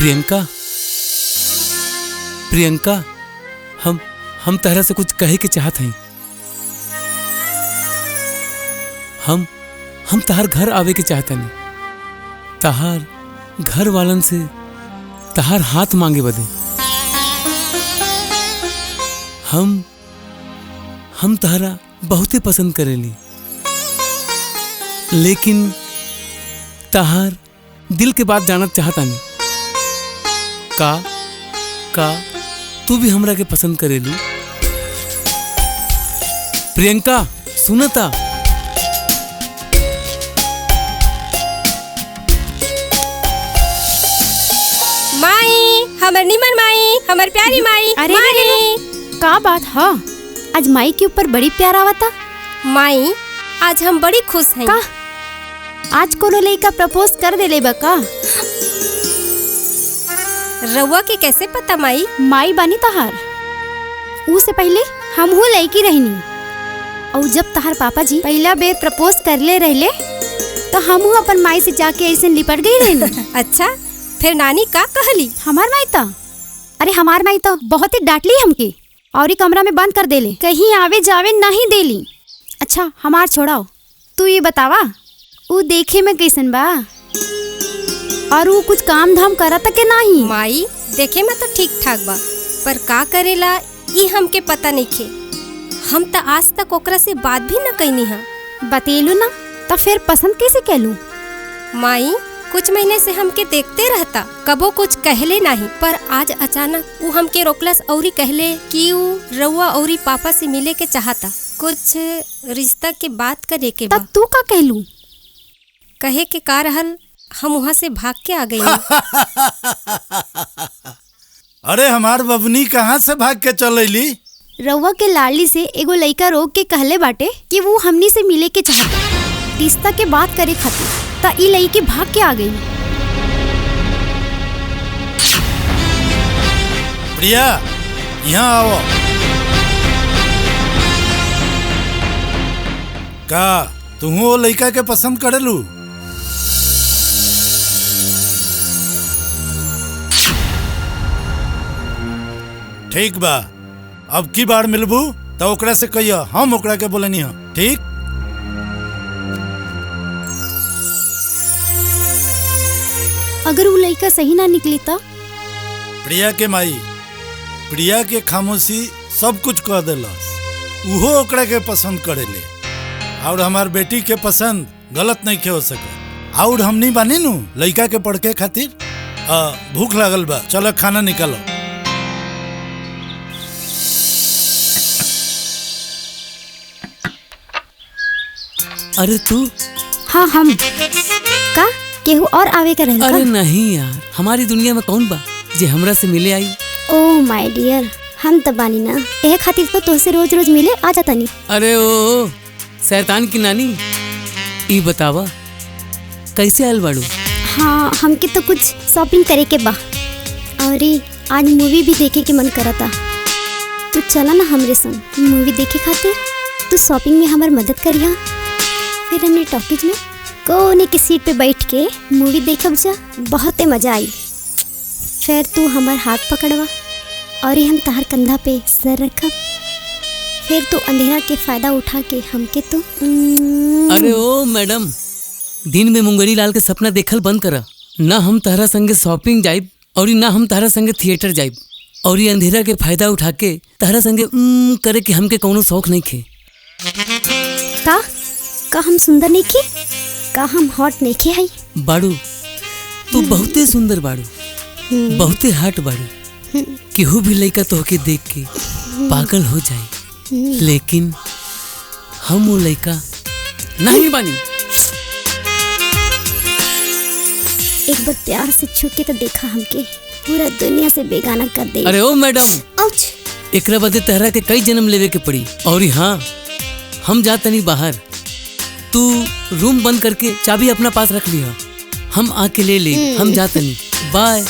प्रियंका, प्रियंका, हम तहरा से कुछ कहे के चाहत हई। हम तहार घर आवे के चाहतनी। तहार घर वालन से तहार हाथ मांगे बदे। हम तहरा बहुते पसंद करेली, लेकिन तहार दिल के बात जानत चाहतानी। का तू भी हमरा के पसंद करेली? प्रियंका सुनता। माई, हमर निमन माई, हमर प्यारी माई। अरे माई, का बात है? आज माई के ऊपर बड़ी प्यार आवता। माई, आज हम बड़ी खुश हैं। का आज कोनो लड़का प्रपोज कर देले बा का? रउआ के कैसे पता माई? माई बानी तहार। ऊ से पहले हम हूँ लड़की रहनी, और जब तहार पापा जी पहला बेर प्रपोज करले रहले तो हम हूँ अपन माई से जाके ऐसे लिपट गई रहनी। अच्छा, फिर नानी का कहली? हमार माई तो हमार माई तो बहुत ही डांटली हमके और ही कमरा में बंद कर देले, कहीं आवे जावे नहीं देली। अच्छा हमार छोड़ाओ, तू ये बतावा ऊ देखे में कैसन बा और वो कुछ काम धाम करता के नहीं? माई, देखे में तो ठीक ठाक बा, पर का करेला ई हमके पता नहीं खे। हम तो आज तक ओकरा से बात भी न कईनी है। बतेलू ना तो फिर पसंद कैसे कहलू? माई, कुछ महीने से हमके देखते रहता, कबो कुछ कहले नहीं, पर आज अचानक वो हमके रोकलस और कहले कि वो रउआ और पापा से मिले के चाहता, कुछ रिश्ता के बात करे के बा। तब तू का कहलू? कहे के का रहल, हम वहाँ से भाग के आ गई। अरे हमार बबनी कहाँ से भाग के चलैली? रउआ के लाडली से एगो लइका रोक के कहले बाटे कि वो हमनी से मिले के चाहता, रिश्ता के बात करे खातिर, ता ई लइकी भाग के आ गई। प्रिया, यहाँ आओ। का तू वो लड़का के पसंद करेलू? ठीक बा, अब की बार मिलबू तो ओकरा से कहियो हम ओकरा के बोलनी हो, ठीक? अगर वो लइका सही ना निकली तो? प्रिया के माई प्रिया के खामोशी सब कुछ कह देलस। उहो ओकरा के पसंद करेले, और हमार बेटी के पसंद गलत नहीं के हो सके। और हम नहीं बानी नु लइका के पढ़ के खातिर। भूख लागल बा, चलो खाना निकालो। अरे तू? हाँ हम। का केहू और आवे कर रहल का? अरे नहीं यार, हमारी दुनिया में कौन बा जे हमरा से मिले आई? ओह माय डियर, हम तो बानी ना, एहे खातिर तो तोहसे रोज रोज मिले आ जाता नहीं। अरे ओ शैतान की नानी, ई बतावा कैसे आयल बाड़ू? हाँ, हमके तो कुछ शॉपिंग करे के बा, और आज मूवी भी देखे के मन करता। तू चला ना हमरे संग मूवी देखे खातिर। तू शॉपिंग में हमार मदद करिया, फिर हमने टॉकीज में कोने की सीट पे बैठ के मूवी देखब जा, बहुत मजा आई। फिर तू हमार हाथ पकड़वा और हम तहार कंधा पे सर रखब, फिर तू अंधेरा के फायदा उठा के हमके तो अरे ओ मैडम, दिन में मुंगरी लाल के सपना देखल बंद करा। ना हम तहरा संगे शॉपिंग जाइब और ना हम तहरा संगे थिएटर जाइब, और ये अंधेरा के फायदा उठा के तहरा संगे करे के हमके कौनो शौक नहीं खे। का हम सुंदर नहीं खे? का हम हॉट नहीं खे? है बाड़ू, तू बहुते सुंदर बाड़ू, बहुते हॉट बाड़ू। केहू भी लइका तोहके देख के पागल हो जाए, लेकिन हम वो लइका नहीं बानी। एक बार प्यार से छू के तो देखा, हमके पूरा दुनिया से बेगाना कर दे। अरे ओ मैडम, आउच। एकरा बदे तहरा के कई जन्म लेवे के पड़ी। और हाँ, हम जाते नहीं बाहर, तू रूम बंद करके चाबी अपना पास रख लिया, हम आके ले ले। हम जाते नहीं, बाय।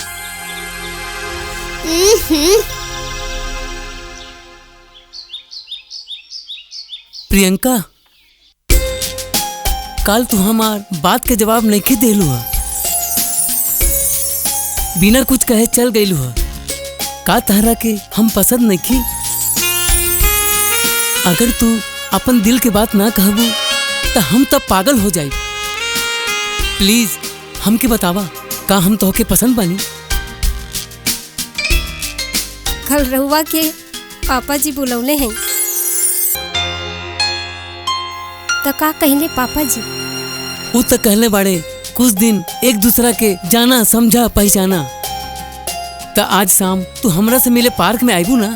प्रियंका, काल तू हमार बात के जवाब नहीं के देलू है। बिना कुछ कहे चल गई हुआ। का तहरा के हम पसंद नहीं की? अगर तू अपन दिल के बात ना कहबू तो हम तब पागल हो जाए। प्लीज हमके बतावा, का हम तोहके पसंद बानी? कल रहुआ के पापा जी बुलौले हैं तो का कहले पापा जी? वो तो कहले बाड़े कुछ दिन एक दूसरा के जाना समझा पहचाना। तो आज शाम तू हमरा से मिले पार्क में आईबू ना,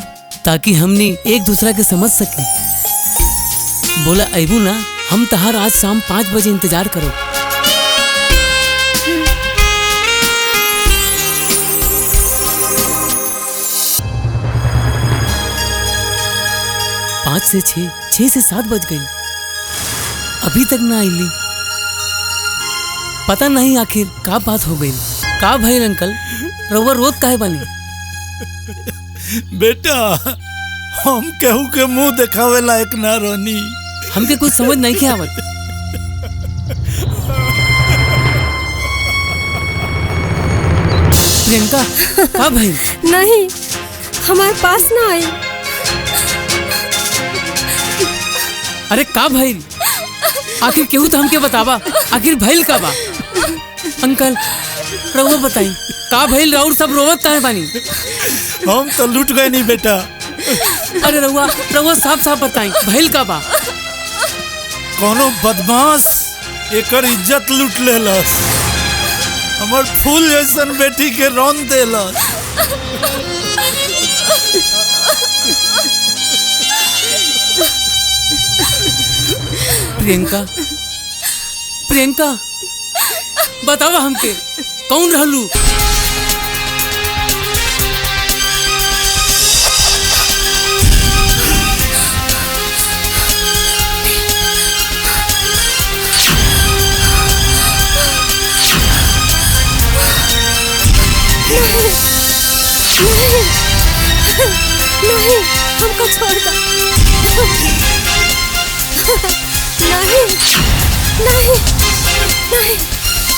ताकि हमनी एक दूसरा के समझ सके। बोला आईबू ना? हम तहार आज शाम 5 बजे इंतजार करो। 5 से 6, 6 से 7 बज गई, अभी तक ना आईली। पता नहीं आखिर का बात हो गई। का भइल अंकल, रउआ रोत काहे बानी? बेटा हम केहू के मुंह देखावे लायक ना रोनी। हमके कुछ समझ नहीं के आवत। प्रियंका का भइल? नहीं, हमारे पास ना आई। अरे का भइल? आखिर केहू तो हमके बतावा, आखिर भइल का बा? अंकल रउआ बताई का भइल? राउर सब रोवत काहे बानी? हम तो लूट गए नहीं बेटा। अरे रउआ साफ साफ बताई भइल का बा? कोनो बदमाश एकर इज्जत लूट लेलस, हमर फूल जैसन बेटी के रौन देलस। प्रियंका, प्रियंका बतावा हमके कौन रहलू? नहीं, हमको छोड़ दो। नहीं, नहीं, नहीं,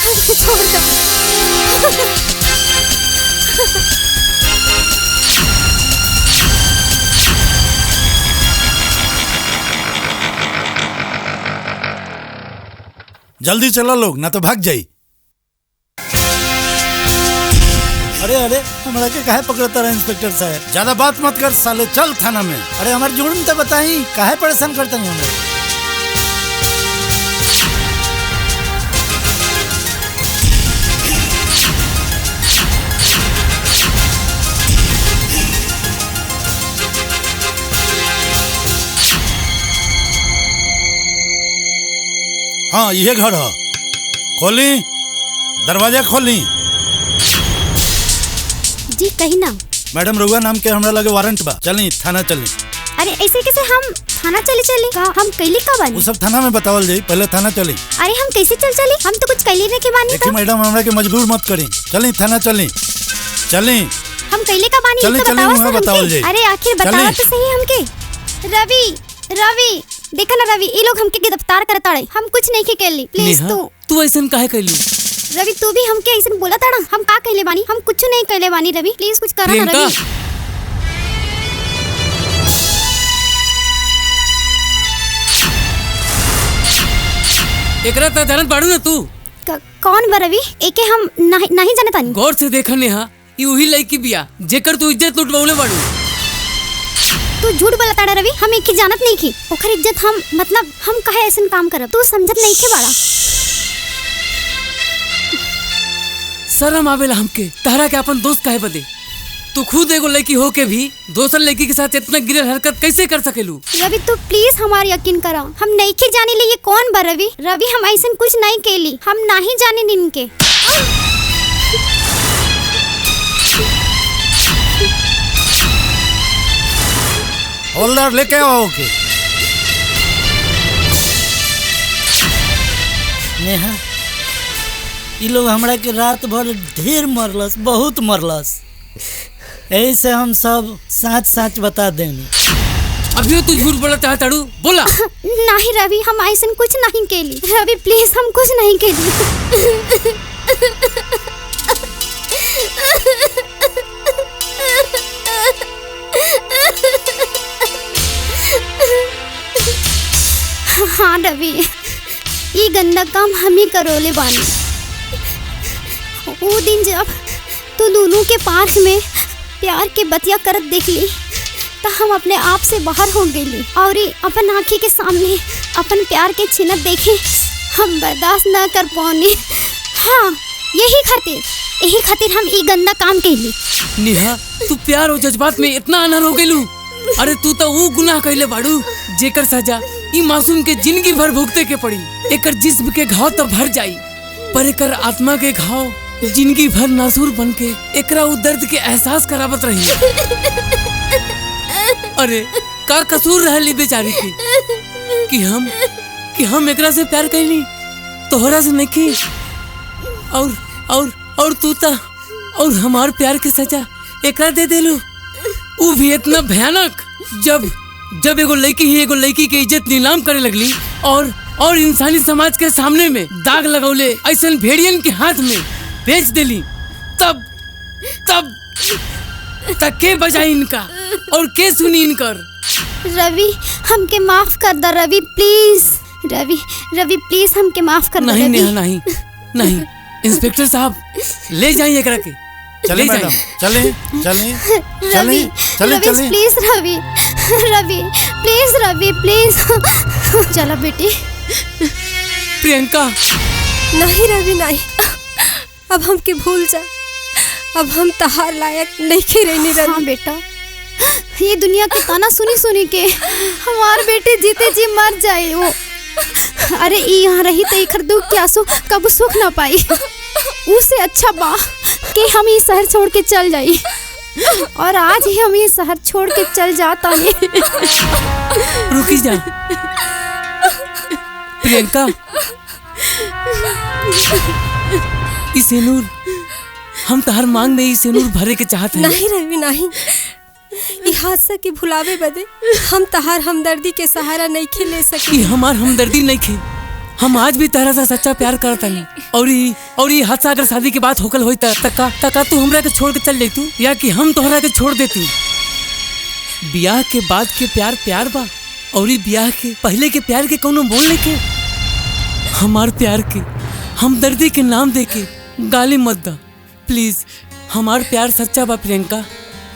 हमको छोड़ दो। जल्दी चला लोग, ना तो भाग जाई। अरे अरे हमरा के काहे पकड़ता रहा इंस्पेक्टर साहब? ज्यादा बात मत कर साले, चल थाना में। अरे हमार जुर्म तो बताई, काहे परेशान करता नहीं हमरा? हाँ ये घर है, खोली दरवाजा खोली। जी कही ना। मैडम रउआ नाम के हमरा लगे वारंट बा, चली थाना चली। अरे ऐसे कैसे हम थाना चले का हम कैली का बानी? वो सब थाना में बतावल जाई, पहले थाना चली। अरे हम कैसे चले? हम तो कुछ कैली नहीं के बानी। देखिए मैडम हमरा के मजबूर मत करी, चली थाना चली। चली हम कैले का बानी चली, तो चली, बताओ वहाँ सर बतावल हमके। जाई। अरे आखिर बताओ तो सही हमके। रवि रवि देखा ना रवि, ये लोग हमके गिरफ्तार करता रहे, हम कुछ नहीं के कैली। प्लीज तू ऐसन काहे कैलू? रवि तू भी हमके ऐसे बोला था ना, हम का कहले बानी? हम कुछ नहीं कहले बानी रवि, प्लीज कुछ करो ना रवि। एकरा त जानत बाड़ू ना तू? कौन बा रवि? एके हम नहीं जानत तानी। गौर से देखा नेहा, ई वही लड़की बिया जेकर तू इज्जत लुटवले बाड़ू। तू झूठ बोलता रवि, हम एक जानत नहीं की ओकर इज्जत। हम मतलब हम काहे ऐसन काम करब? तू समझत नहीं के बाड़ा। शर्म आवेला हमके, तहरा के अपन दोस्त काहे बदे? तू खुद एगो लड़की हो के भी दोसर लड़की के साथ इतना गिरल हरकत कैसे कर सकेलू? रवि तू प्लीज हमार यकीन करा, हम नहीं के जाने ले ये कौन बा रवि। रवि हम ऐसन कुछ नहीं केली, हम नहीं जाने इनके। होल्डर लेके आओ के। नेहा ये लोग हमरा के रात भर ढेर मरलस, बहुत मरलस। ऐसे हम सब सच सच बता देनी। अभी तू झूठ बोला चाहता ताड़ू, बोला। नहीं रवि हम ऐसन कुछ नहीं केली। रवि प्लीज हम कुछ नहीं केली। रवि, ये गंदा काम हम ही करोले बानी। वो दिन जब तू दोनों के पास में प्यार के बतिया करत देख ली तो हम अपने आप से बाहर हो गई और अपन आँखी के सामने अपन प्यार के छिनत देखे हम बर्दाश्त न कर पानी। हाँ, यही खातिर हम ई गंदा काम कैली। नेहा, तू प्यार और जज्बात में इतना अनहर हो गइलू। अरे तू तो वो गुनाह कइले बाड़ू जेकर सजा ई मासूम के जिंदगी भर भुगते के पड़ी। एकर जिस्म के घाव तो भर जाई, पर एकर आत्मा के घाव जिंदगी भर नासूर बन के एकरा उ दर्द के एहसास करावत रही। अरे का कसूर रहली बेचारी की कि हम एकरा से प्यार कैली, तोहरा से नहीं। और तू ता और हमार प्यार के सजा एकरा दे देलू, वो भी इतना भयानक। जब एगो लड़की के इज्जत नीलाम करे लगली और इंसानी समाज के सामने में दाग लगौले ऐसन भेड़ियन के हाथ में बेच देली, तब के बजाई इनका और के सुनी इनकर। रवि, हमके माफ कर दे रवि, प्लीज। रवि प्लीज हमके माफ कर दे। नहीं नेहा, नहीं। इंस्पेक्टर साहब ले जाइए एकरा के। चले मैडम, चले प्लीज रवि प्लीज चलो बेटी। प्रियंका, नहीं रवि नहीं, अब हमके भूल जा। अब हम तहार लायक नहीं रहने रवि। हाँ बेटा, ये दुनिया के ताना सुनी के हमार बेटे जीते जी मर जाए वो। अरे यहाँ रही तो एक दुख के आंसू कब सुख ना पाई। उससे अच्छा बा कि हम ये शहर छोड़ के चल जाई, और आज ही हम ये शहर छोड़ के चल जाता नहीं। रुकी जा प्रियंका, इसे नूर हम तहर मांग में इसे नूर भरे के चाहत हैं। नहीं रवि नहीं, ये हादसा के भुलावे बदे हम तहार हमदर्दी के सहारा नहीं ले सके। हमार हमदर्दी नहीं खे, हम आज भी तहरा से सच्चा प्यार करता नहीं। और ये हादसा अगर शादी के बाद होकल होई तका तू हमरा के छोड़ के चल जातू या कि हम तोहरा के छोड़ देती। ब्याह के बाद के प्यार बा, और ये ब्याह के पहले के प्यार के कोनो मोल नहीं के। हमार प्यार के हमदर्दी के नाम दे के गाली मत दा प्लीज। हमार प्यार सच्चा बा प्रियंका,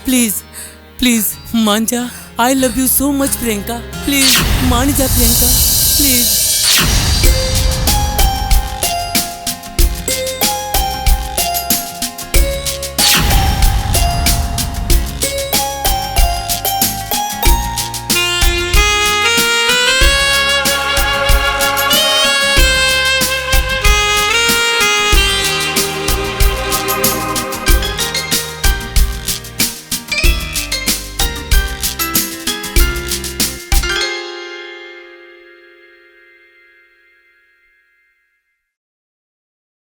प्लीज मान जा। I love you so much Priyanka, please मान जा प्रियंका, प्लीज।